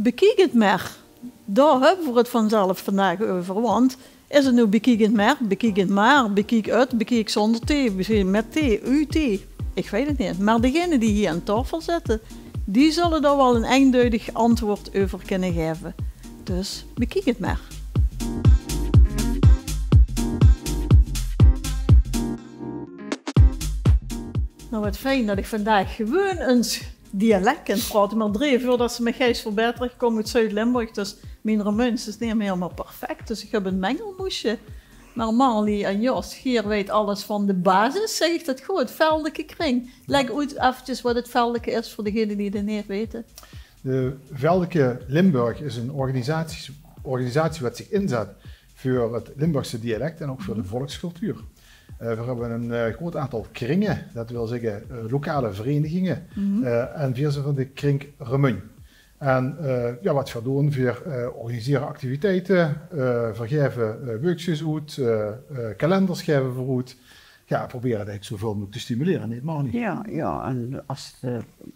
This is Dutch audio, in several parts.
bekijk het maar. Daar hebben we het vanzelf vandaag over. Want is het nu bekijk het maar, bekijk het, bekijk zonder thee, misschien met thee, u-thee. Ik weet het niet. Maar degenen die hier aan tafel zitten, die zullen daar wel een eenduidig antwoord over kunnen geven. Dus bekijk het maar. Nou, wat fijn dat ik vandaag gewoon eens dialect kan praten. Maar 3 uur voordat ze met Gijs Verbeter komen uit Zuid-Limburg. Dus mijn Romeins is niet helemaal perfect. Dus ik heb een mengelmoesje. Maar Marlie en Jos, hier weet alles van de basis. Zeg ik dat goed? Veldelijke kring. Leg uit eventjes wat het Veldelijke is voor degenen die het niet weten. De Veldelijke Limburg is een organisatie wat zich inzet voor het Limburgse dialect en ook voor de volkscultuur. We hebben een groot aantal kringen, dat wil zeggen lokale verenigingen, en we zijn van de kring Remun. En wat we doen, we organiseren activiteiten, vergeven werkjes uit, kalenders geven we uit. Ja, proberen het eigenlijk zoveel mogelijk te stimuleren, niet maar niet. Ja, en als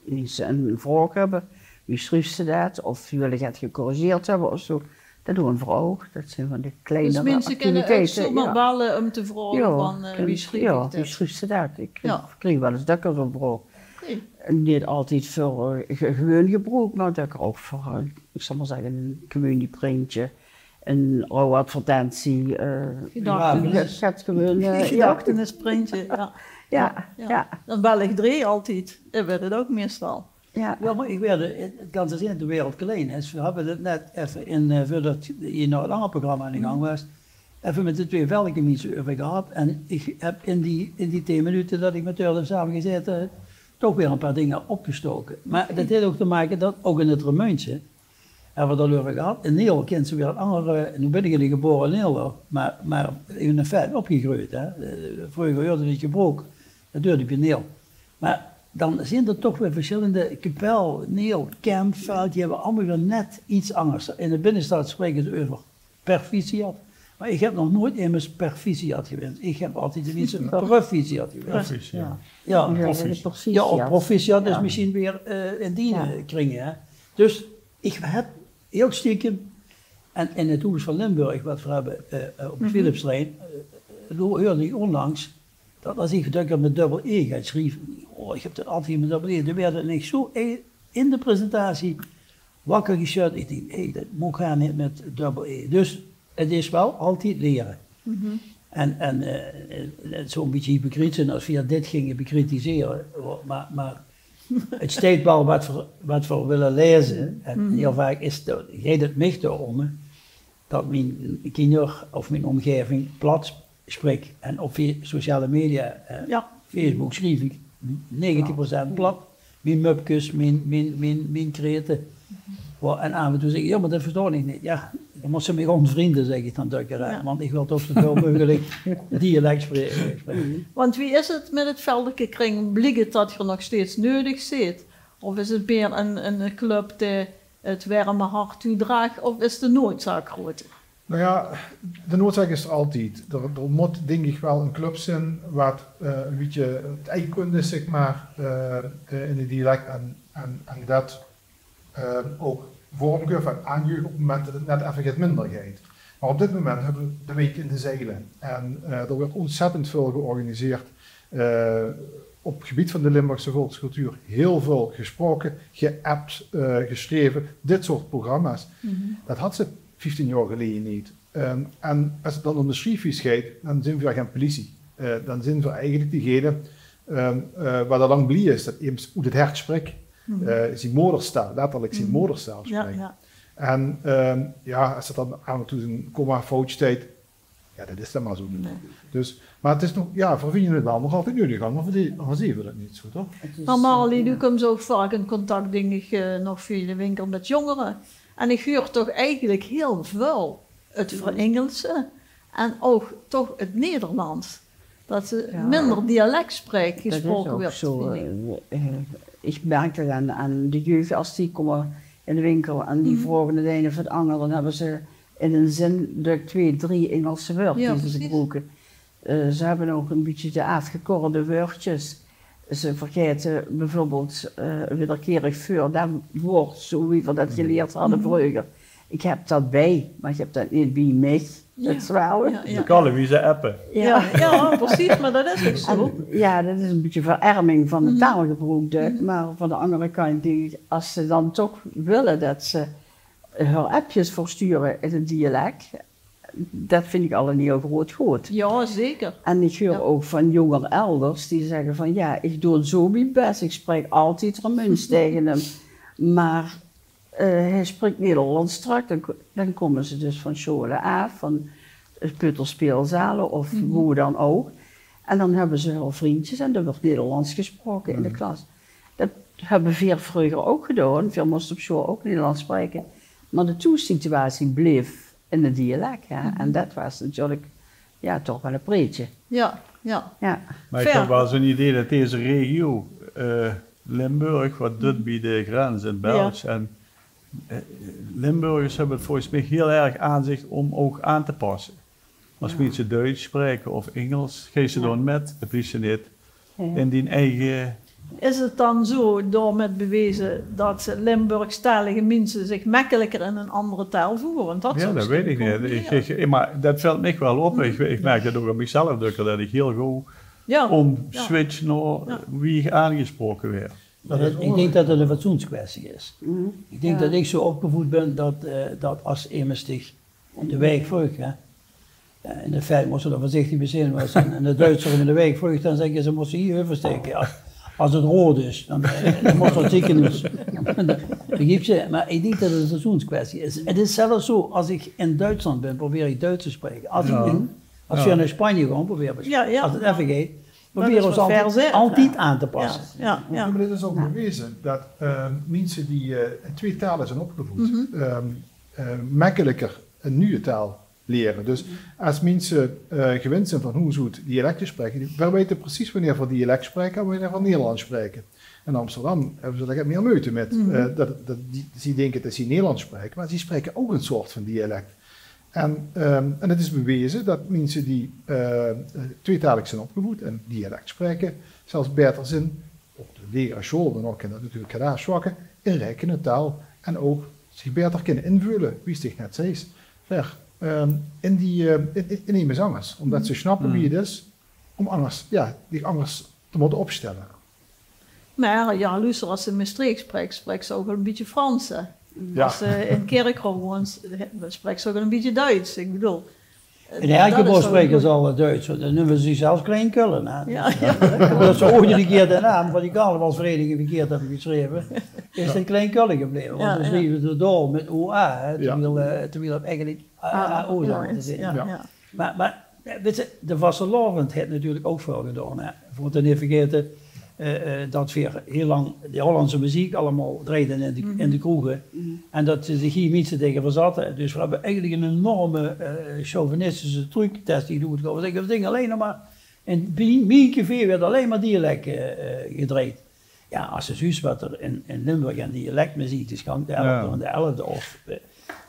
mensen een vraag hebben, wie schrijft ze dat, of wie willen het gecorrigeerd hebben of zo. Dat doen we ook. Dat zijn van de kleinere activiteiten. Dus mensen kunnen ook zomaar bellen om te vragen van wie schrijft het? Ja, wie schrijft ze dat? Ik kreeg wel eens dat ik er zo'n vraag. Niet altijd voor gewoon gebruik, maar dat ik ook voor, ik zal maar zeggen, een communieprintje, een oude advertentie. Gedachtenisprintje, ja. Dan bel ik 3 altijd. Dat werd het ook meestal. Ja, maar ik weet het ganze zin in de wereld klein is. We hebben het net even voordat je naar het andere programma aan de gang was, even met de 2 velken mensen over gehad. En ik heb in die 10 minuten dat ik met Turlen samen gezeten, toch weer een paar dingen opgestoken. Maar dat heeft ook te maken dat, ook in het Remuntje, hebben we het al over gehad. In Nederland kent ze weer een andere, nu ben ik in de geboren Nederland, maar in een feit opgegroeid. Hè. Vroeger hoorde het gebroken, dat duurde ik in Nederland. Maar dan zijn er toch weer verschillende, Kapel, Neel, Kemp, Veld, die hebben allemaal weer net iets anders. In de binnenstad spreken ze over proficiat. Maar ik heb nog nooit immers proficiat gewend. Ik heb altijd een proficiat gewend. Proficiat is misschien weer in die kringen. Hè. Dus ik heb heel stiekem, en in het Hoes van Limburg, wat we hebben op de Philipslijn, hoorde ik onlangs, dat als ik met dubbel E ga schrijven, ik heb dat altijd met dubbel E, dan werd het niet zo in de presentatie wakker geschud. Ik denk, dat moet gaan niet met dubbel E. Dus het is wel altijd leren. En zo'n beetje hypocriet zijn als we dit gingen bekritiseren, maar het steekt wel wat we willen lezen. En heel vaak gaat het mij erom dat mijn kinder of mijn omgeving plat spreekt. En op sociale media, Facebook schreef ik 90% plat. Mijn mupjes, mijn kreten. En af en toe zeg ik, ja, maar dat versta ik niet. Ja, dan moet ze me gewoon vrienden, zeg ik dan dukker. Want ik wil toch zoveel mogelijk dialect spreken. Want wie is het met het Veldelijke kring? Blijkt het dat je nog steeds nodig zit? Of is het meer een club die het warme hart toedraagt? Of is de noodzaak groter? Nou ja, de noodzaak is er altijd. Er moet denk ik wel een club zijn wat een beetje het eigenkunde is, zeg maar, in het dialect en dat ook vormgeeft en aangeeft op het moment dat het net even gaat minder gaat. Maar op dit moment hebben we de week in de zeilen en er wordt ontzettend veel georganiseerd op het gebied van de Limburgse volkscultuur. Heel veel gesproken, geappt, geschreven, dit soort programma's. Dat had ze 15 jaar geleden niet. En als het dan om de schriefjes gaat, dan zijn we geen politie. Dan zijn we eigenlijk diegene waar er lang blij is, dat iemand hoe het hert spreekt. Zijn moederstaal, letterlijk zijn moederstaal spreekt. En als het dan aan en toe een komma fout staat, ja, dat is dan maar zo. Nee. Dus, maar het is nog, voor wie het wel nog altijd nodig gaan, maar voor zien we dat niet zo, toch? Maar Marlie, nu komt zo vaak in contact, denk ik, nog via de winkel met jongeren. En ik hoor toch eigenlijk heel veel het Engelse en ook toch het Nederlands. Dat ze minder dialect spreken, gesproken werd. Ik merk er aan de jeugd, als die komen in de winkel en die vragen het ene of het andere, dan hebben ze in een zin 2, 3 Engelse woorden die ze gebruiken. Ze hebben ook een beetje de afgekorde woordjes. Ze vergeten bijvoorbeeld wederkerig voor dat woord, zo wie we dat geleerd hadden vroeger. Ik heb dat bij, maar ik heb dat niet bij mij. Dat is wel. De kallen wie ze appen. Ja, precies, maar dat is ook zo. Ja, dat is een beetje verarming van het taalgebruik. Maar van de andere kant, als ze dan toch willen dat ze haar appjes versturen in het dialect, dat vind ik al een heel groot goed. Ja, zeker. En ik hoor ook van jonger elders die zeggen van ja, ik doe het zo mijn best, ik spreek altijd Romeins tegen hem. Maar hij spreekt Nederlands strak, dan komen ze dus van scholen af, van peuterspeelzalen of hoe dan ook. En dan hebben ze wel vriendjes en er wordt Nederlands gesproken in de klas. Dat hebben we vroeger ook gedaan, veel moesten op school ook Nederlands spreken. Maar de toesituatie bleef in het dialect, en dat was natuurlijk toch wel een preetje. Ja. Maar ik heb wel zo'n idee dat deze regio, Limburg, wat doet bij de grens in België. En Limburgers hebben het volgens mij heel erg aanzicht om ook aan te passen. Als mensen Duits spreken of Engels, geef ze dan met, dat wist je niet, in die eigen... Is het dan zo, door met bewezen, dat Limburgstalige mensen zich makkelijker in een andere taal voeren? Want dat weet ik niet. Maar dat valt me wel op. Ik merk dat ook aan mezelf, dat ik heel goed switch naar wie aangesproken werd. Ik denk dat het een fatsoenskwestie is. Ik denk dat ik zo opgevoed ben dat als iemand zich de wijk vroeg, in de feit moest ze dan voorzichtig bezien was en de Duitser in de wijk vroeg, dan zeggen ze moesten hier oversteken. Als het rood is, dan moet dat zeker niet. Begrijp je? Maar ik denk dat het een seizoenskwestie is. Het is zelfs zo, als ik in Duitsland ben, probeer ik Duits te spreken. Als je naar Spanje gaat, probeer ik. Als het even gaat, probeer ons altijd aan te passen. Maar dit is ook bewezen, dat mensen die in twee talen zijn opgevoed, makkelijker een nieuwe taal leren. Dus als mensen gewend zijn van hoe ze het dialect te spreken, we weten precies wanneer we dialect spreken en wanneer we Nederlands spreken. In Amsterdam hebben ze daar meer moeite met. Ze denken dat ze Nederlands spreken, maar ze spreken ook een soort van dialect. En het is bewezen dat mensen die tweetalig zijn opgevoed en dialect spreken, zelfs beter zijn, op de lagere school, dan ook in dat natuurlijk gedaan zwakken, in rekenen taal en ook zich beter kunnen invullen, wie zich net zei. In die zangers, omdat ze snappen wie het is, om anders, die anders te moeten opstellen. Maar luister, als ze Maastricht spreekt ze ook een beetje Frans. Als ze in Kerkrol woont, spreekt ze ook een beetje Duits. Ik bedoel... In Herkenbosch spreken ze al Duits, dan noemen ze zelfs Klein Kullen. Dat ze ooit een keer de naam van die carnavalsvereniging verkeerd hebben geschreven, is het Klein Kullen gebleven. Want dan schreven ze door met OA, terwijl het eigenlijk AO zou moeten zijn. Maar weet je, de vastelavond heeft natuurlijk ook veel gedaan. Voor het niet vergeten dat we heel lang de Hollandse muziek allemaal draaiden in de kroegen. En dat ze zich hier mensen tegen verzatten. Dus we hebben eigenlijk een enorme chauvinistische tructest. Die doet het. We zeggen alleen nog maar, in Miekevee werd alleen maar dialect gedraaid. Ja, als je ziet wat er in Limburg en dialectmuziek is, kan de 11e of...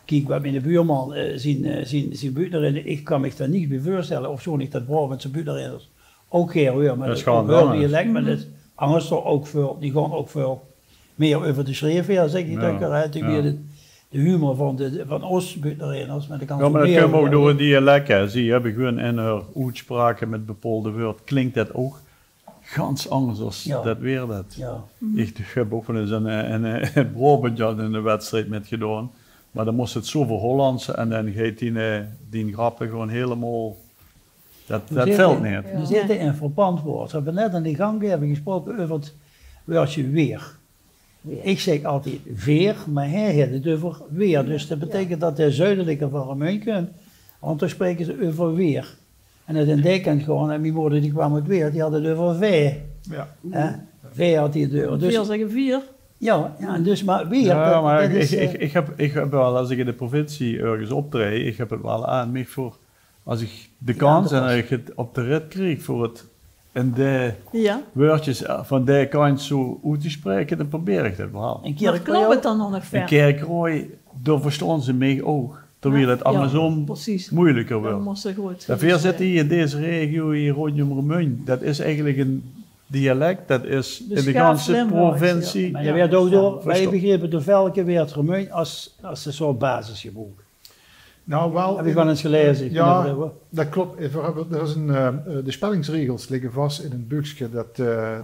Kijk, we hebben in de buurman zien buurtnerinnen. Ik kan me daar niet bij voorstellen, of zo niet dat Brabantse buurtnerinners ook geen hoor, maar dat is gewoon dialect, maar dat anders toch ook veel, die gaan ook veel meer over de schreef, zeg je de humor van Oost-buurtnerinners. Maar dat maar dat kunnen we ook door het dialect, zie je, heb ik gewoon in haar uitspraken met bepaalde woord, klinkt dat ook ganz anders als dat weer dat. Ja. Ik heb ook wel eens een Brabant in de wedstrijd met gedaan. Maar dan moest het zoveel Hollandse en dan gaat die grappen gewoon helemaal... Dat valt niet. We zitten in verband woord. We hebben net aan die gang gesproken over het woordje weer. Ik zeg altijd veer, maar hij heeft het over weer. Dus dat betekent dat de zuidelijke van Romein kunt. Want dan spreken ze over weer. En het in Dijkant gewoon, en mijn moeder die kwam uit weer, die had het over vee. Vee had hij het over. Dus, 4 zeggen 4. Ja, dus maar weer. Ja, maar ik heb wel, als ik in de provincie ergens optreed, ik heb het wel aan mij voor, als ik de kans en als ik het op de rit kreeg voor het in de woordjes van die kant zo uit te spreken, dan probeer ik dat wel. Maar klopt het dan nog ver? In Kerkrooi, daar verstaan ze mij ook. Terwijl het andersom moeilijker wordt. Dat Daarvoor zit hier in deze regio, hier rondom Romein, dat is eigenlijk een dialect, dat is De in de Schaaf ganse Limburgs, provincie. ja. Maar je werd ook door, wij Verstop. begrepen de velke weer Remeun als een soort basisgebruik. Nou, wel. Heb ik wel eens gelezen. Ja, dat klopt. Er is de spellingsregels liggen vast in een boekje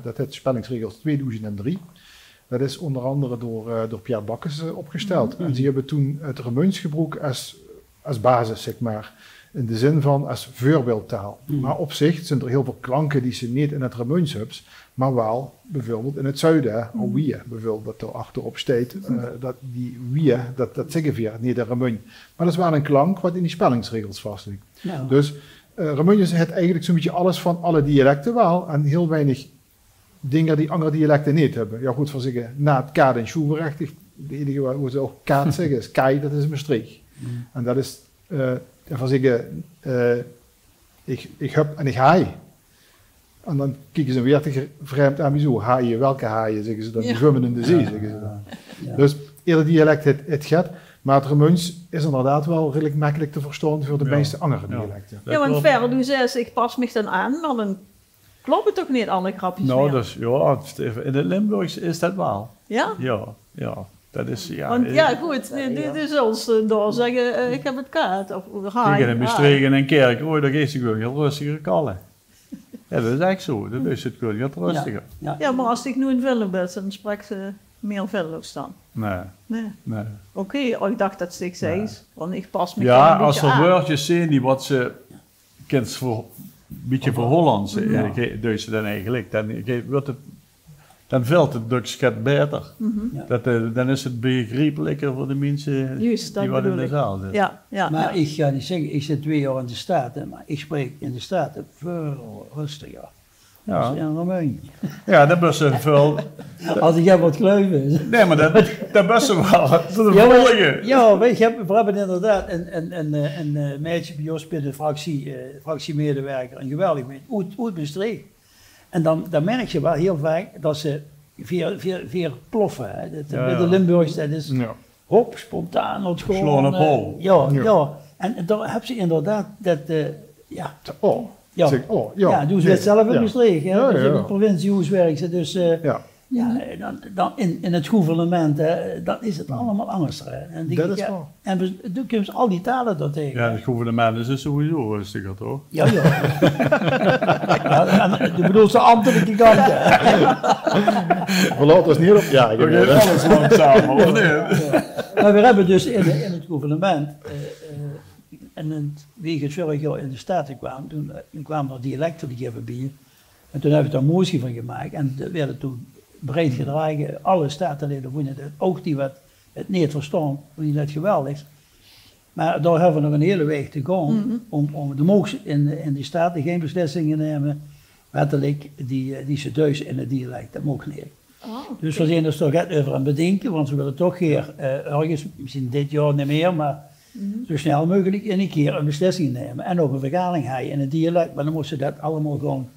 dat het spellingsregels 2003. Dat is onder andere door Pierre Bakkes opgesteld. En die hebben toen het Remeuns gebruik als basis, zeg maar. In de zin van als voorbeeldtaal. Maar op zich zijn er heel veel klanken die ze niet in het Remeuns hebben, maar wel bijvoorbeeld in het zuiden. Wie bijvoorbeeld, dat er achterop staat. Dat die wie, dat zeggen we niet de Remeun. Maar dat is wel een klank wat in die spellingsregels vast ligt. Ja. Dus Remeun heeft eigenlijk zo'n beetje alles van alle dialecten wel. En heel weinig dingen die andere dialecten niet hebben. Ja goed, van zeggen, na het kaat en schoenberechtig. De enige waar ze ook kaat zeggen is kei, dat is Maastricht. En dat is... van zeggen, ik heb en ik haai. En dan kijken ze weer te vreemd aan me zo. Haaien, welke haaien, zeggen ze dan. Die zwemmen in de zee, zeggen ze dan. Ja. Dus ieder dialect het gaat. Maar het Remeuns is inderdaad wel redelijk makkelijk te verstaan voor de meeste andere dialecten. Ja, want verder doen ze eens, ik pas me dan aan, maar dan kloppen toch niet alle grapjes Nou, meer. dus ja, in het Limburgs is dat wel. Ja? Ja. Dat is, ja. Want ja, goed, dit is als door zeggen, ik heb het kaart. Of haai. Tegen een bestregen en kerk, daar geeft ze gewoon heel rustiger kallen. Ja, dat is echt zo. Dat is het gewoon heel rustiger. Ja, maar als ik nu in Villem ben, dan spreekt ze meer Veluws dan. Nee. Oké, ik dacht dat ze ik zei, want ik pas me Ja, een als beetje er aan. woordjes zijn die wat ze kent voor een beetje voor Hollands, doet ze dan eigenlijk, dan valt het Dutch beter. Dan is het begrijpelijker voor de mensen Juist, dat die wat in bedoel de ik. zaal zitten. Ja. Maar ik ga niet zeggen, ik zit 2 jaar in de Staten, maar ik spreek in de Staten veel rustiger. Ja. Als in Remeun. Ja, dat is een veel. Als ik heb wat kluiven. Nee, maar dat is wel voor de Ja, maar- volgende. Ja, we hebben inderdaad een meisje bij ons bij de fractiemedewerker, een geweldig meisje, uit Maastricht. En dan merk je wel heel vaak dat ze weer ploffen. Hè. Bij de Limburgs, dat is hop, spontaan, het gewoon. Slaan op hol. Ja. En daar heb ze inderdaad dat, ja. Ja. Zeg, Ja, doen ze het zelf in Maastricht. Ja, Dus ja. in de provincie hoe werkt ze. Dus Ja. dan in het gouvernement, dan is het allemaal anders. Hè. En Dat is waar. En dan kun je al die talen daar tegen. Ja, het gouvernement is dus sowieso rustiger, toch? Ja. Je bedoelt de ambtelijke kant. We laten ons niet op. Ja, We gaan alles langzaam, of niet? Maar we hebben dus in het gouvernement, en wie het vorig jaar in de Staten kwam, toen kwamen er dialecten die geven bij. En toen hebben we er een motie van gemaakt en dat werden toen breed gedragen. Alle statenleden vonden het, ook die wat het niet verstaan, vonden het geweldig. Maar daar hebben we nog een hele weg te gaan om de mogen in die staten geen beslissingen nemen, wettelijk, die ze thuis in het dialect, dat mag niet. Dus we zijn er toch echt over aan het bedenken, want we willen toch hier ergens, misschien dit jaar niet meer, maar zo snel mogelijk in een keer een beslissing nemen. En ook een vergadering hebben in het dialect, maar dan moesten ze dat allemaal gewoon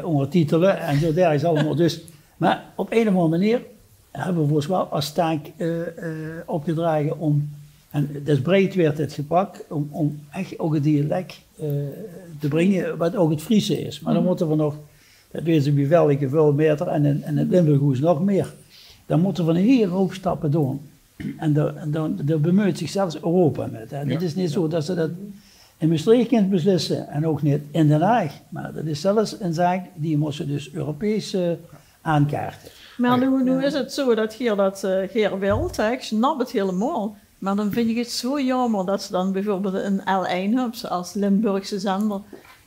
ondertitelen en zo daar is allemaal. Dus, maar op een of andere manier hebben we volgens wel als taak opgedragen om, en dus breed werd het gepakt, om echt ook het dialect te brengen, wat ook het Friese is. Maar dan moeten we nog, dat weten ze bij welke veel meter en in het Limburgoes nog meer. Dan moeten we een hele hoop stappen doen. En daar bemoeit zich zelfs Europa met. Hè. Het is niet zo dat ze dat in Maastricht kunnen beslissen en ook niet in Den Haag. Maar dat is zelfs een zaak die moesten dus Europees aankaarten. Maar nu is het zo dat Geer wilt, ik snap het helemaal. Maar dan vind ik het zo jammer dat ze dan bijvoorbeeld een L1 hebben als Limburgse zender,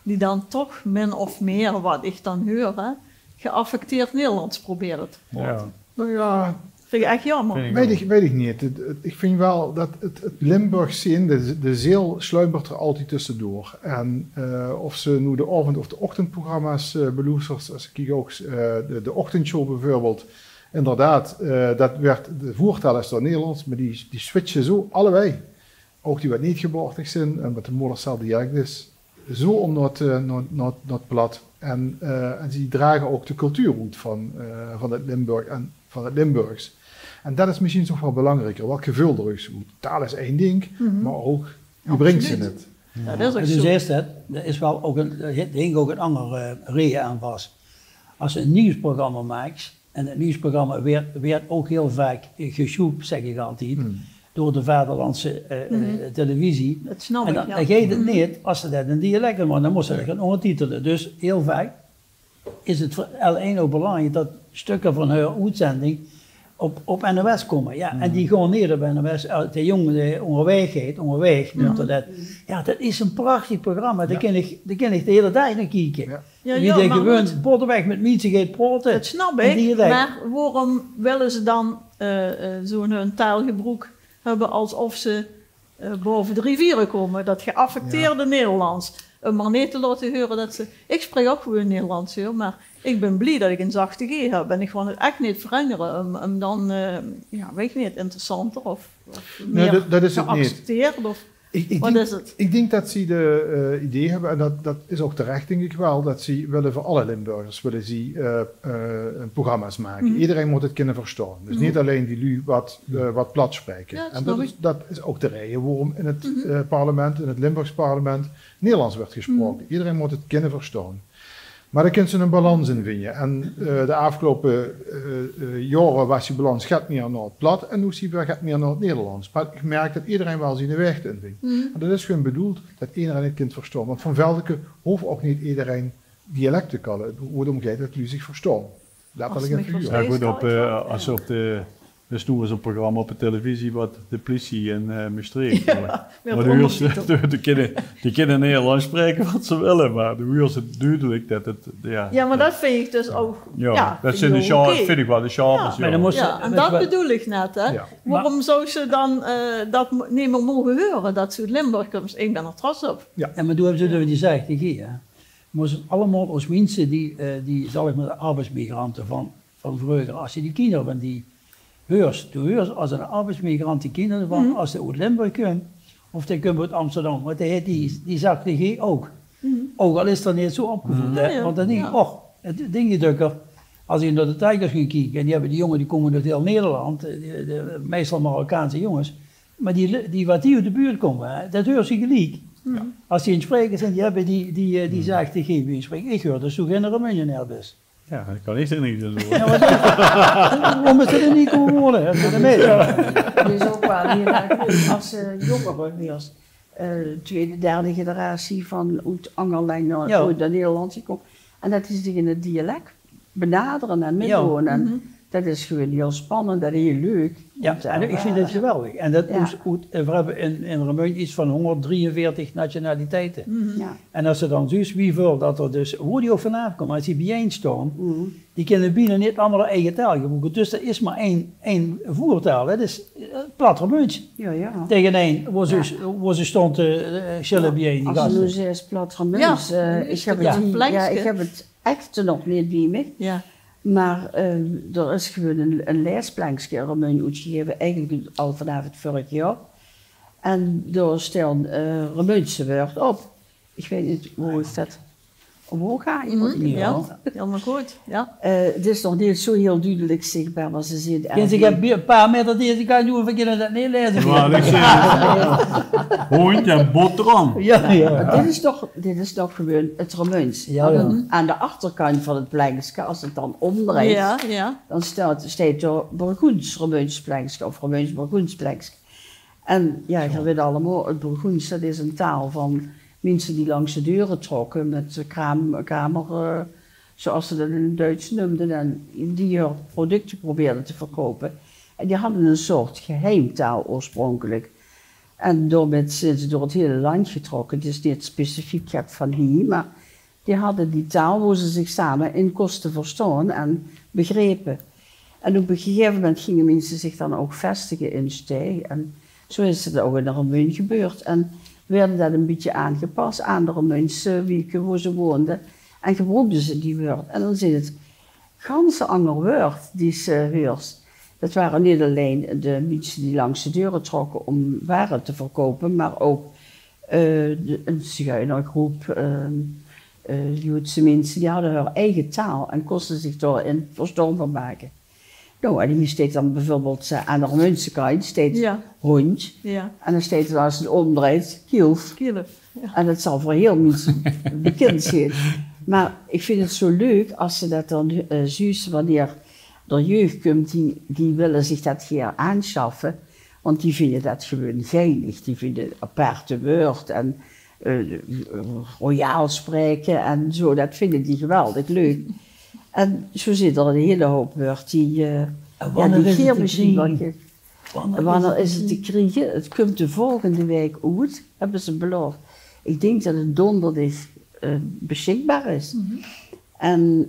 die dan toch min of meer, wat ik dan hoor, hè, geaffecteerd Nederlands probeert te praten. Ja. Nou ja, Vind ik echt jammer. weet ik niet. Ik vind wel dat het Limburgs zien, de zeel sluimert er altijd tussendoor. En of ze nu de avond- of de ochtendprogramma's beluisteren, als ik kijk ook de ochtendshow bijvoorbeeld, inderdaad, dat werd, de voertaal is door Nederlands, maar die switchen zo allebei. Ook die wat niet geboortig zijn en wat de moedertaal dialect is, zo om naar het plat. En die dragen ook de cultuur uit van het Limburg en van het Limburgs. En dat is misschien nog wel belangrijker. Wat gevoel er is. Taal is één ding, maar ook wie brengt ze het. Ja, dat is ook Dus zo. eerst dat is wel ook er hing ook een andere reden aan vast. als je een nieuwsprogramma maakt, en het nieuwsprogramma werd ook heel vaak gesjoept, zeg ik altijd, door de vaderlandse televisie. Dat snap en dan ga je het niet, als ze dat in dialect maken, dan moesten ze dat gaan ondertitelen. Dus heel vaak is het voor L1 ook belangrijk dat stukken van haar uitzending op NOS komen. Ja, en die gaan neer bij NOS, de jongen onderweg noemt dat. Ja, dat is een prachtig programma, daar kan ik de hele tijd naar kijken. Wie die gewoon Botteweg met mensen gaat praten. Dat snap ik, maar waarom willen ze dan zo'n taalgebruik hebben alsof ze boven de rivieren komen? Dat geaffecteerde Nederlands. Maar niet te laten horen dat ze... Ik spreek ook gewoon Nederlands, hoor, maar ik ben blij dat ik een zachte G heb. En ik ga het echt niet veranderen om dan, weet je niet, interessanter of meer dat is het geaccepteerd. niet. Of, wat is het? Ik denk dat ze de idee hebben, en dat is ook terecht denk ik wel, dat ze willen voor alle Limburgers programma's maken. Iedereen moet het kunnen verstaan. Dus niet alleen die lui wat plat spreken. Ja, en dat is ook de reden waarom in het parlement, in het Limburgs parlement, Nederlands werd gesproken. Iedereen moet het kunnen verstaan. Maar daar kunnen ze een balans in vinden. En de afgelopen jaren was die balans gaat meer naar het plat en nu zie je gaat meer naar het Nederlands. Maar ik merk dat iedereen wel zijn weg in vindt. En dat is gewoon bedoeld dat iedereen het kind verstaan. Want van Veldeke hoeft ook niet iedereen dialect te kallen. Hoe het omgeet dat jullie zich verstaan. Daar wil ik even ja, goed, als ze op de... Dus toen was een programma op de televisie wat de politie in Maastricht. Ja, maar die kunnen Nederlands spreken wat ze willen, maar de huur is het duidelijk dat het... Ja, maar dat vind ik dus ook... Ja, dat zijn vind ik wel de charmes. En dat bedoel ik net, hè. Ja. Waarom zou ze dan dat niet meer mogen horen, dat ze uit Limburg komt? Ik ben er trots op. Ja, maar toen hebben ze die zegt, maar ze allemaal als mensen die zal ik met de arbeidsmigranten van vroeger, als je die kinderen van die... Heurst, als een arbeidsmigrant die kinderen van, als ze uit Limburg kunnen, of die kunnen uit Amsterdam, want die zag de G ook. Ook al is dat niet zo opgevoed, want dan denk ik, het ding is dukker, als je naar de Tigers gaat kijken, en die hebben die jongen die komen uit heel Nederland, meestal Marokkaanse jongens, maar die wat die uit de buurt komen, dat hoort ze gelijk. Als die in spreken zijn, die hebben die zegt de G wie spreken, ik hoor dat zo geen miljonair is. Ja, dat kan ik er niet doen. Waarom is er niet komen worden? Dat is ook wel hier als jongeren weer, tweede, derde generatie van uit Angerlijn naar de Nederlandse komt. En dat is zich in het dialect benaderen en meewonen. Dat is gewoon heel spannend, dat is heel leuk. Ja, ik vind het geweldig. En dat we hebben in Remeun iets van 143 nationaliteiten. En als ze dan zus wie wil dat er dus, hoe die ook vanavond komt, als die bijeen staan, die kunnen binnen niet allemaal eigen taal gebruiken. Dus er is maar één voertaal, dat is plat Remeuns. Ja. Tegen één, waar ze stond chillen bijeen. Als ze nu zegt plat Remeuns, ik heb het echt nog niet bij me. Ja. Maar er is gewoon een leesplankje Remeun uitgegeven, eigenlijk al vanaf het vorig jaar. En daar staan Remeunse woorden op. Ik weet niet, hoe is dat? Omhoog gaan? Ja, helemaal goed. Ja. Het is nog niet zo heel duidelijk zichtbaar, maar ze zien het. Ik heb een paar meter deze kant doen, we kunnen dat niet lezen. Hondje en boterham. Ja. Dit is toch gewoon het Remeuns. Aan de achterkant van het plankje, als het dan omdraait, dan staat er Burgoens Remeuns plankje of Remeuns Burgoens plankje. En ja, je weet allemaal, het Burgoens, dat is een taal van mensen die langs de deuren trokken met kamer, zoals ze dat in het Duits noemden, en die hun producten probeerden te verkopen. En die hadden een soort geheimtaal oorspronkelijk. En zijn ze door het hele land getrokken. Het is niet specifiek van hier, maar die hadden die taal waar ze zich samen in kosten verstaan en begrepen. En op een gegeven moment gingen mensen zich dan ook vestigen in Stee. En zo is het ook in de Remeun gebeurd. En werden dat een beetje aangepast aan de Remeunse wieken waar ze woonden. En gebruikten ze die woord. En dan zit het ganse ander woord die ze hoort. Dat waren niet alleen de mensen die langs de deuren trokken om waren te verkopen, maar ook een zigeunergroep, Joodse mensen, die hadden hun eigen taal en kosten zich daarin verstaan maken. Nou, en die steekt dan bijvoorbeeld aan de Remeunse kant, steeds hond. Ja. En dan steekt er als het omdraait, kielf. Ja. En dat zal voor heel mensen bekend zijn. Maar ik vind het zo leuk als ze dat dan juist wanneer er jeugd komt, die willen zich dat hier aanschaffen. Want die vinden dat gewoon geinig. Die vinden aparte woord en royaal spreken en zo. Dat vinden die geweldig leuk. En zo zit er een hele hoop woord die keer misschien wel. Wanneer is het te krijgen? Het komt de volgende week uit, hebben ze beloofd. Ik denk dat het donderdag beschikbaar is. En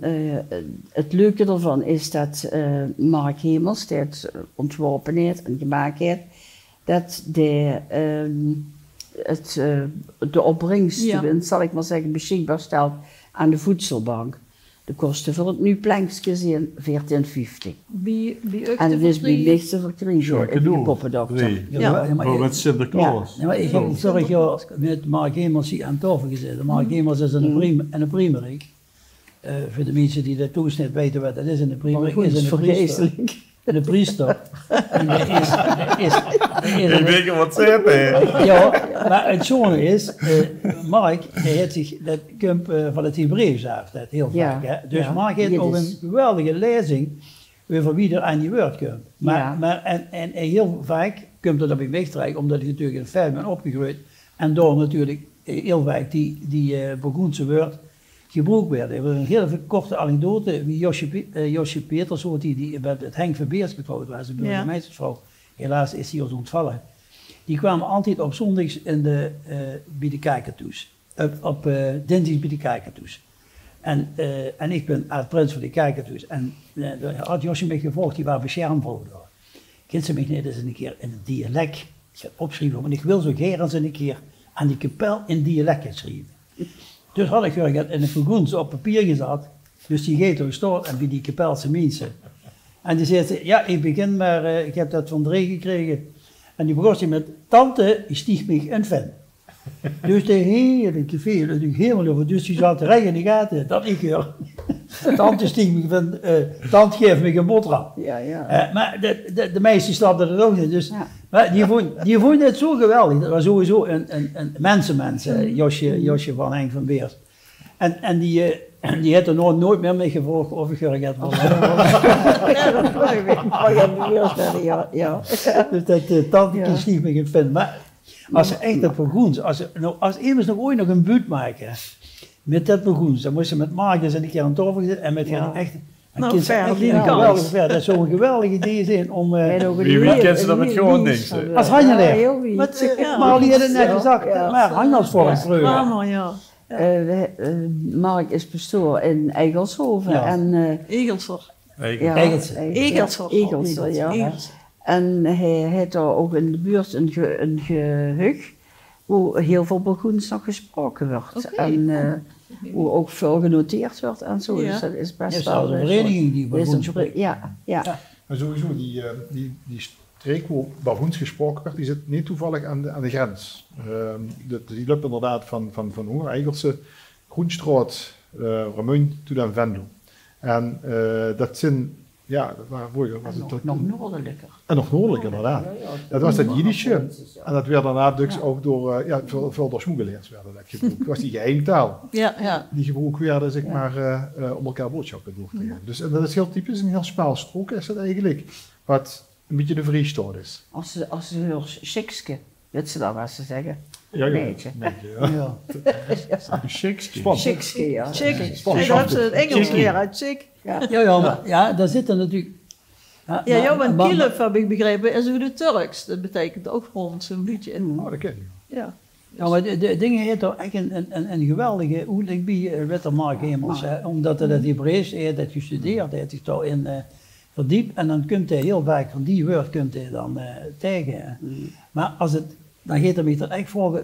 het leuke ervan is dat Mark Hemels, die het ontworpen heeft en gemaakt heeft, dat de opbrengstwinst, zal ik maar zeggen, beschikbaar stelt aan de voedselbank. De kosten voor het nu plankje zijn 14,50. En het is bij niks te verkrijgen, de poppendokter. Maar met Sinterklaas. Ja, maar ik heb vorig jaar met Mark Hemels aan tafel gezeten. Mark Hemels is een priemerik. Voor de mensen die dat toesnit weten wat dat is in de priemerik. Is een priester. De priester. En ik weet wat ze hebben. Ja, maar het zone is, Mark heeft zich, dat komt van het Hebreeuws af, dat heel vaak. Hè? Dus Mark heeft ook een geweldige lezing over wie er aan die woord komt. Maar heel vaak komt dat op in wegtrekken, omdat ik natuurlijk in film ben opgegroeid. En door natuurlijk heel vaak die Burgoendse woord gebruikt werden. Er was een hele korte anekdote wie Josje Peters, die met het Henk Verbeers getrouwd was, de burgemeestersvrouw. Helaas is hij ons ontvallen. Die kwamen altijd op zondags bij de kijkertoes. Op dinsdags bij de kijkertoes. En ik ben uit prins van de kijkertoes. En had Josje me gevolgd, die waren beschermd. Kind ze mij net eens een keer in het dialect opschrijven, want ik wil zo graag eens een keer aan die kapel in dialect schrijven. Dus had ik in een vergoens op papier gezet, dus die geeft er staat en bij die kapelse mensen. En die zei, ja, ik begin maar, ik heb dat van Dree gekregen. En die begon met, tante, stieg mij een fan. Dus de hele café, natuurlijk helemaal over, dus die zat recht in de gaten, dat ik hoor. Tante stieg me van, tante geeft me een boterham. Maar de meisjes stapten er ook in, dus maar die vonden het zo geweldig. Dat was sowieso een mensenmens, Josje van Henk van Beers. En die had er nooit meer mee gevraagd of ik er had willen. Dus dat tante stieg me geen fan. Maar als ze echt dat Burgoens, als iemand nog ooit nog een buurt maken met dat Burgoens, dan moest ze met Mark dus een keer aan tafel zitten en met gaan echt. Dat zou een geweldig idee zijn om. Wie kent ze dat met gewoon niks? Als handelaar. Maar die hadden net gezegd, maar handelsvolk vroeger. Mark is pastoor in Eigelshoven. Egelser. Egelser, ja. En hij heeft daar ook in de buurt een gehucht waar heel veel Burgoens nog gesproken wordt. En hoe ook veel genoteerd wordt en zo. Dus dat is best wel een vereniging die Burgoens spreekt. Ja. Maar sowieso, die streek waar Burgoens gesproken werd, die zit niet toevallig aan de grens. Die loopt inderdaad van Hoer, Eigelse, Groenstraat, Remuin tot aan Venlo. En dat zijn, dat was het nog noordelijker. En nog noordelijker, inderdaad. Dat was dat Jiddische. En dat werd daarna dus ook door, veel door smoegeleers werden dat gebruikt. Dat was die geheimtaal. Die gebruikt werden, zeg maar, om elkaar boodschappen door te geven. Dus dat is heel typisch, een heel Spaans sprook is dat eigenlijk. Wat een beetje de Vriestaat is. Als ze hoort Sikske, weet ze dat wat ze zeggen? Beetje. Sikske, ja. Dat is het Engels weer uit Sik. Ja, daar zitten natuurlijk. En Kilef heb ik begrepen, is ook de Turks. Dat betekent ook gewoon zo'n beetje. Dat ken je. Ja, maar de dingen heeft toch echt een geweldige oeling bij Witte Mark Hemels. Omdat hij dat Hebreeuws heeft, dat gestudeerd heeft, zich daarin verdiept. En dan kunt hij heel vaak van die woord kunt hij dan tegen. Maar als het, dan gaat hij me er echt voor,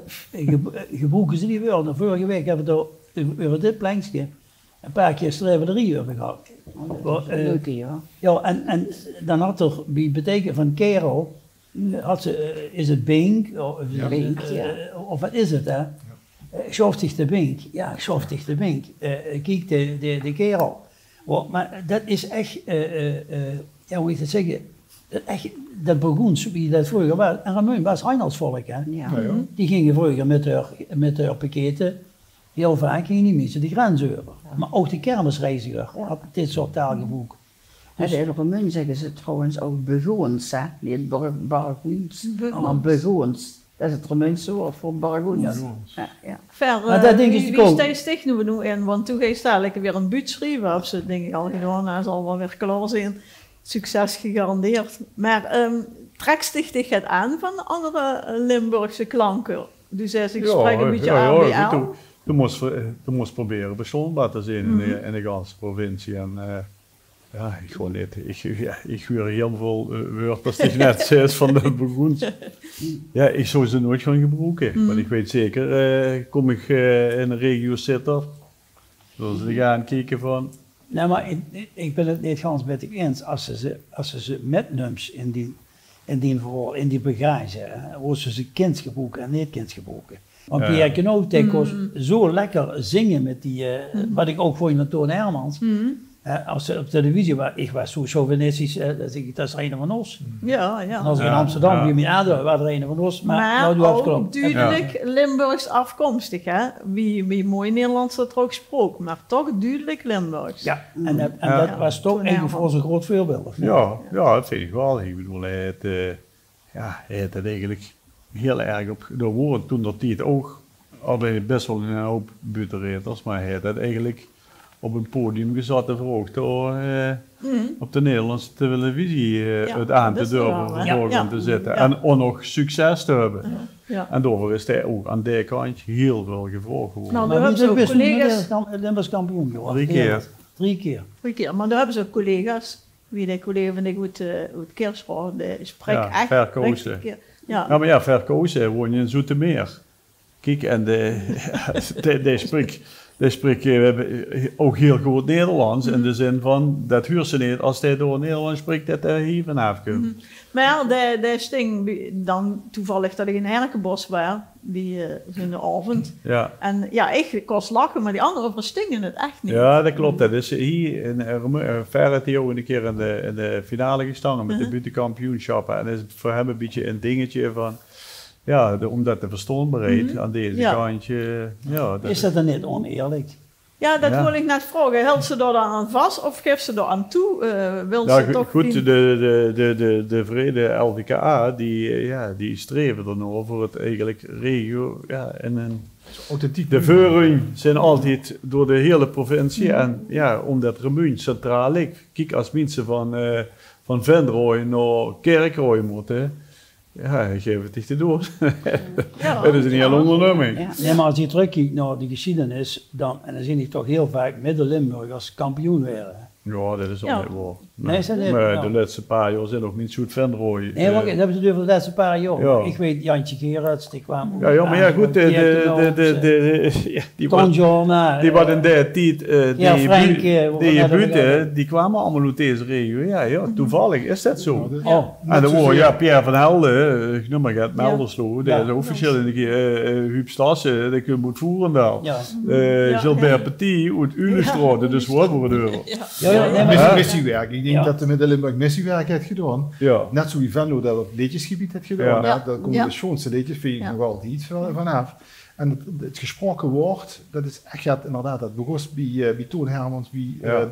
gebruiken ze die woorden. Vorige week hebben we het over dit plankje een paar keer strijverie over gehad. Ja, en dan had er bij betekenen van kerel, had ze, is het bink? Of wat is het, hè? Schoftig de bink. Ja, schoftig de bink. Kijk de kerel. Maar dat is echt, hoe moet je het zeggen? Dat Burgoens, wie dat vroeger was, en Remuin was handelsvolk, hè? Die gingen vroeger met haar pakketten heel vaak gingen die mensen de grens over. Maar ook de kermisreiziger had dit soort taalgebroek. Dus, de Romein zeggen ze trouwens ook begoons, hè? Niet bargoens, maar begoons. Dat is het Romeinse woord voor bargoens. Ja. Ver, maar dat denk ik wie steeds tegen we nu in, want toen ga je dadelijk weer een buurt schrijven, of ze denk ik al gedaan, hij zal wel weer klaar zijn. Succes gegarandeerd. Maar trekt zich het aan van andere Limburgse klanken? Dus ik spreek een beetje ABL. Je moest proberen beschonbaar te zijn in de ganse provincie. En, ja, ik gewoon niet. Ik huur heel veel woorden als ik net zei van de begoens. Ja, ik zou ze nooit gaan gebruiken. Want ik weet zeker, kom ik in een regio zitten, zullen ze gaan kijken van... Nee, maar ik ben het niet gans met ik eens. Als ze met nums in die bagage, hoe ze kindgebroeken en niet kindgebroeken. Want Pierre Knoop kon zo lekker zingen met die, wat ik ook voor je Toon Hermans. Als ze op televisie waren, ik was zo chauvinistisch, dat is er een van ons. Ja. En als ik in Amsterdam bij mijn ouder was er een van ons. Maar ook duidelijk Limburgs afkomstig, hè? Wie mooi Nederlands dat er ook gesproken, maar toch duidelijk Limburgs. Ja, en dat was toch een van onze groot voorbeelden. Ja, dat vind ik wel. Ik bedoel, hij had het eigenlijk heel erg op doorwoord toen dat hij het ook, al best wel een hoop butenreters, maar hij had het eigenlijk op een podium gezet en vroeg door op de Nederlandse televisie het aan te durven te zetten en ook nog succes te hebben. En daarvoor is hij ook aan die kant heel veel gevraagd geworden. Nou, daar hebben ze ook collega's... Limburgs kampioen geworden. 3 keer. 3 keer. Maar daar hebben ze ook collega's, wie de collega van ik uit Kerschool, die spreekt echt... Verkozen. Maar ja, Verkozen woon je in Zoetermeer. Kijk, en die spreekt ook heel goed Nederlands, in de zin van, dat huurt ze niet als hij door Nederlands spreekt, dat hij hier vanaf komt. Maar de sting, dan toevallig dat ik in Herkenbos was, die in de avond. Ja. En ja, ik kost lachen, maar die anderen verstingen het echt niet. Ja, dat klopt. Dat is hier in Verre Theo een keer in de finale gestaan met de buitenkampioenschappen. En is het voor hem een beetje een dingetje van... Ja, om dat te verstoonbaarheid aan deze kantje. Ja, is dat dan niet oneerlijk? Ja, dat wil ik net vragen. Houdt ze daar dan aan vast of geeft ze daar aan toe? Wil ze toch goed, de Vrede LVKA, die streven er nog voor het eigenlijk regio. Ja, en de veuren zijn altijd door de hele provincie. En ja, omdat Remuun centraal ligt. Kijk, als mensen van Venrooy naar Kerkrooy moeten... Ja, geef het dicht door. Dat is een hele onderneming. Ja. Nee, maar als je terugkijkt naar de geschiedenis, dan zie je toch heel vaak Midden-Limburg als kampioen werden. Ja, dat is al niet waar. Nee, is dat niet? Maar de laatste paar jaar zijn nog niet zo het Venrooy. Nee, maar dat hebben ze over de laatste paar jaar. Ja. Ik weet Jantje Gerards, die kwam... Ja, maar ja, goed, die wat in die tijd, die buiten, die kwamen allemaal uit deze regio. Ja, toevallig is dat zo. En dan hoor Pierre van Helden, ik noem maar het Melderslo, dat is officieel in de keer Huub Stassen, dat je moet voeren daar. Gilbert Petit uit Ulestrode, dus wat voor de deur. Missiewerk. Ik denk dat de Midden-Limburg missiewerk heeft gedaan. Ja. Net zo wie Venlo dat op liedjesgebied heeft gedaan. Ja. Daar komen de schoonste liedjes, vind ik nog wel iets vanaf. En het gesproken woord, dat is echt inderdaad, dat begon bij Toon Hermans, bij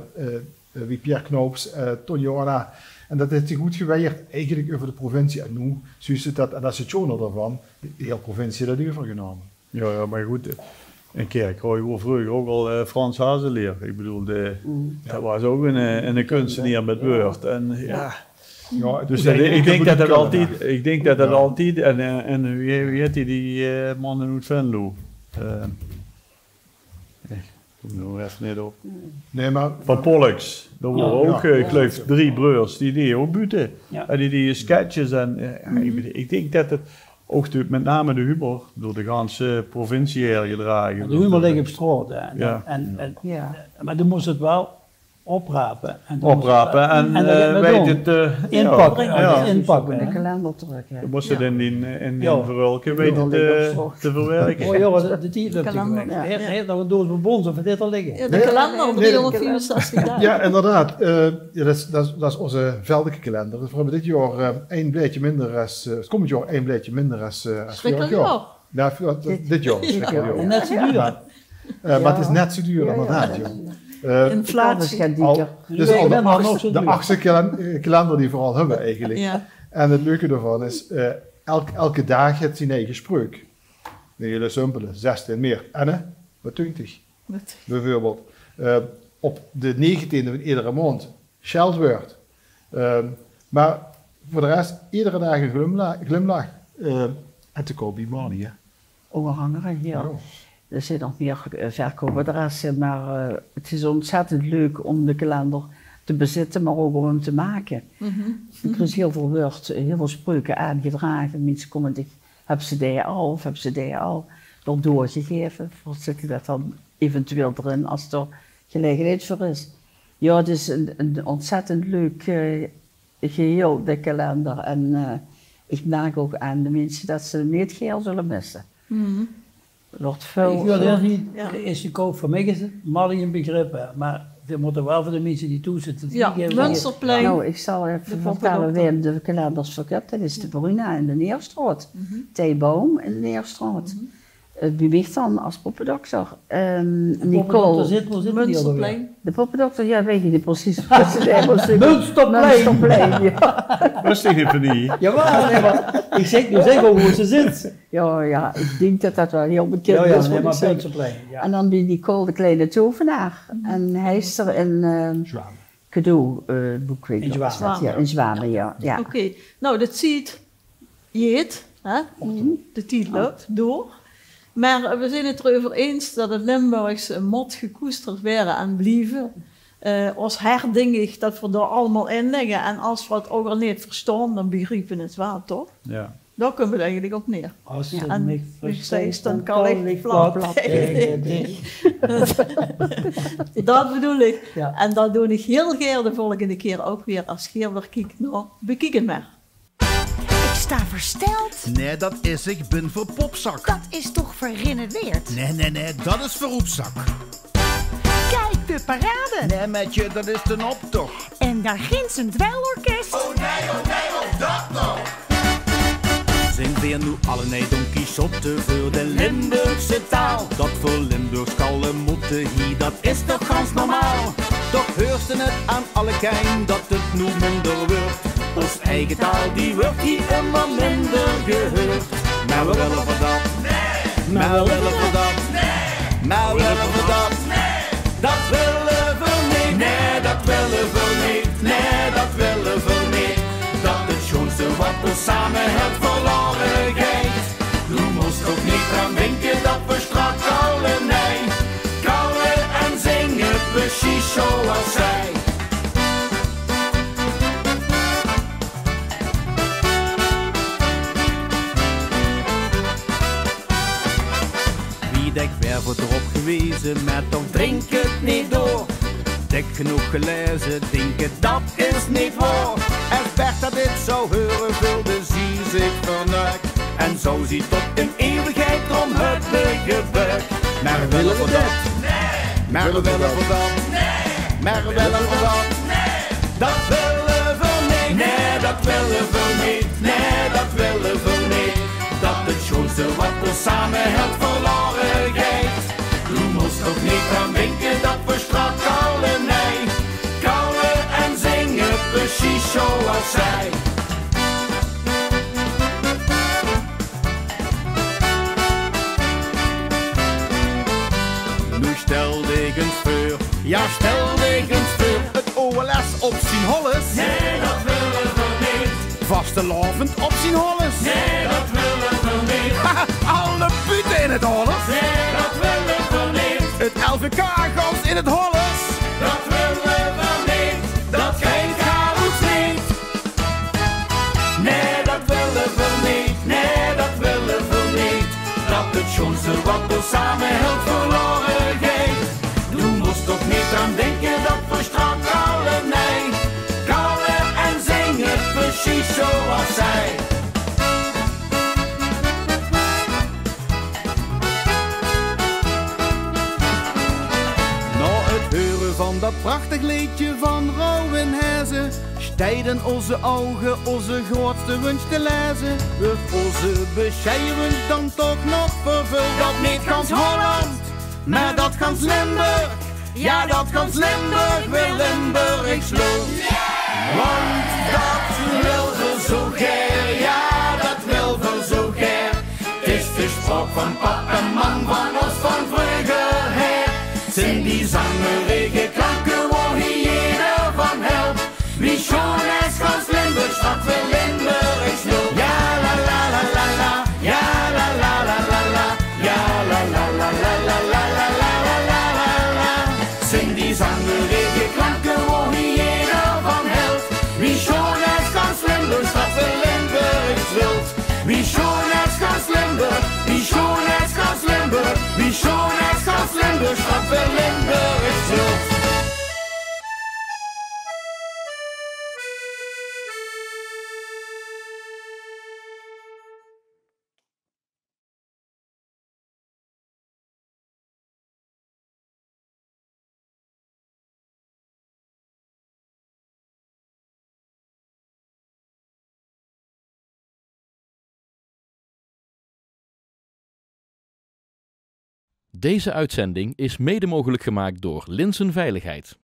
Pierre Knoops, Ton Johanna. En dat heeft zich goed geweerd eigenlijk over de provincie. En nu, zoals het dat, en dat is het journal daarvan, de hele provincie dat overgenomen. Ja, maar goed. Een Kerkrooy was vroeger ook al Frans Hazeleer. Ik bedoel, dat was ook een kunstenaar met woord. En dus ik denk dat dat altijd, en wie heet die mannen uit Venlo? Ik kom er even niet op. Nee, maar... Van Pollux. Er waren ook, ik geloof, 3 broers die ook buiten. Ja. En die sketches en ik denk dat het... Ook met name de humor door de ganse provincie hergedragen. De humor ligt op straat. Maar dan moest het wel oprapen. En weet het... Inpakken. De kalender terug. Dan moest het in verwelken, weet het te verwerken. Oh joh, de titel heb je heeft nog een doos bonbons of dit al liggen. Ja, de kalender, 364 dagen. Ja, inderdaad. Dat is onze veldelijke kalender. Dus we hebben dit jaar een beetje minder als... komend jaar een beetje minder als vorig jaar. Ja, dit jaar. En net zo duur. Maar het is net zo duur inderdaad. Inflatie. Dus al de 8e kalender die we al hebben eigenlijk. Ja. En het leuke daarvan is, elke dag heeft zijn eigen spreuk. Een hele simpele, 16 meer. En wat 20 bijvoorbeeld. Op de 19e van iedere maand scheldwoord. Maar voor de rest, iedere dag een glimlach. En te koop die money, hè? Overhangeren, ja. Oh. Er zijn nog meer verkoopadressen, maar het is ontzettend leuk om de kalender te bezitten, maar ook om hem te maken. Er is heel veel woord, heel veel spreuken aangedragen. Mensen komen en hebben ze die al, of hebben ze die al door doorgegeven. Of zet je dat dan eventueel erin als er gelegenheid voor is. Ja, het is een ontzettend leuk geheel, de kalender. En ik merk ook aan de mensen dat ze niet geheel zullen missen. Wordt veel. Ik wil heel niet is de koop voor mij is het maar een begrip, maar we moeten wel voor de mensen die toezitten. Ja, Munsterplein. Nou, ik zal even vertellen wie de kalenders verkoopt. Dat is de Bruna in de Neerstraat, Theeboom in de Neerstraat. Wie weegt dan als poppendokter? Nicole. Munsterplein. De poppendokter, ja, weet je niet precies. Munsterplein, ja. Rustig even niet. Jawel, nee, maar ik zeg nu zeg hoe ze zit. Ja, ik denk dat dat wel heel bekend is. Nee, maar Munsterplein. Ja. En dan die Nicole, de kleine tovenaar. En hij is er in cadeauboek, weet je wel. In Zwamen, ja. Oké, nou dat ziet jeet, hè? De tijd loopt door. Maar we zijn het erover eens dat het Limburgse mot gekoesterd werden en blijven. Als herdenking dat we er allemaal in liggen. En als we het ook al niet verstaan, dan begrijpen we het wel, toch? Ja. Daar komen we eigenlijk op neer. Als je het versteekt, dan kan ik plat. Dat bedoel ik. Ja. En dat doe ik heel graag de volgende keer ook weer als je weer kijkt naar bekijken maar. Ik sta versteld. Nee, dat is ik ben voor popzak. Dat is toch verrinneweerd? Nee, dat is voor roepzak. Kijk, de parade. Nee, met je, dat is de optocht. En daar ginds een dweilorkest. Oh nee, of dat nog. Zijn weer nu alle nee Don Quixote voor de Limburgse taal. Dat voor Limburgs kallen moeten hier, dat is toch gans normaal. Toch heurste het aan alle kijn dat het nu minder wordt. Ons eigen taal die wordt hier immer minder gehoord. Maar we willen voor dat, nee. Maar we willen voor dat, nee. Maar we willen voor dat, nee. Dat willen we niet, nee, dat willen we niet, nee, dat willen we niet. Dat het schoonste wat we samen hebben verloren gaat. Nu moest ook niet aan denken dat we strak kallen, nee. Kallen en zingen precies zoals zij. Ik werd erop gewezen, maar toch drink het niet door. Dik genoeg gelezen, denken dat is niet waar. En Bert dat dit zou horen, vulde zie zich verneukt. En zo ziet tot in eeuwigheid om het gebeurd. Maar we willen voor dat, nee. Maar we willen voor dat, nee. Maar we willen voor dat, nee. Dat willen we niet, nee, dat willen we niet, nee, dat willen we niet. Dat het schoonste wat we samen hebben verloren gaat. Nu moest ook niet aan denken dat we strak kallen, nee. Kallen en zingen precies zoals zij. Nu stel ik eens voor, ja stel ik eens voor. Het OLS op zijn holles. Nee, dat willen we niet. Vastelavond op zijn holles. Nee, dat willen we niet. Alle puten in het holles. Nee, dat willen we niet. Het LVK-gans in het holles. Dat willen we niet. Dat geen chaos niet. Nee, dat willen we niet. Nee, dat willen we niet. Dat het schoonste wat we samen heel verloren gaat. Du moest toch niet aan denken dat we strak kallen, nee. Kallen en zingen precies zoals zij. Van dat prachtig liedje van Rauwenhezen stijden onze ogen onze grootste wens te lezen. Wordt onze bescheiden wens dan toch nog vervuld? Dat niet gans Holland Maar dat gans Limburg, ja dat gans Limburg weer Limburgs loopt. Want dat wil we zo ger, ja dat wil we zo ger. Het is de sprook van pap en man van ons van vroeger her. Zijn die zangerige klanken waar ieder van helpt. Wie schoon is gans Limburg, dat wil Limburgs loopt. Ja la la la la la, ja la la la la la, ja la la la la la la la la la la la. Zijn die zangerige klanken waar ieder van helpt. Wie schoon is gans Limburg, dat wil Limburgs loopt. Wie schoon is gans Limburg, wie schoon is gans Limburg, wie schoon is gans Limburg, dat wil Limburgs loopt. Deze uitzending is mede mogelijk gemaakt door Linsen Veiligheid.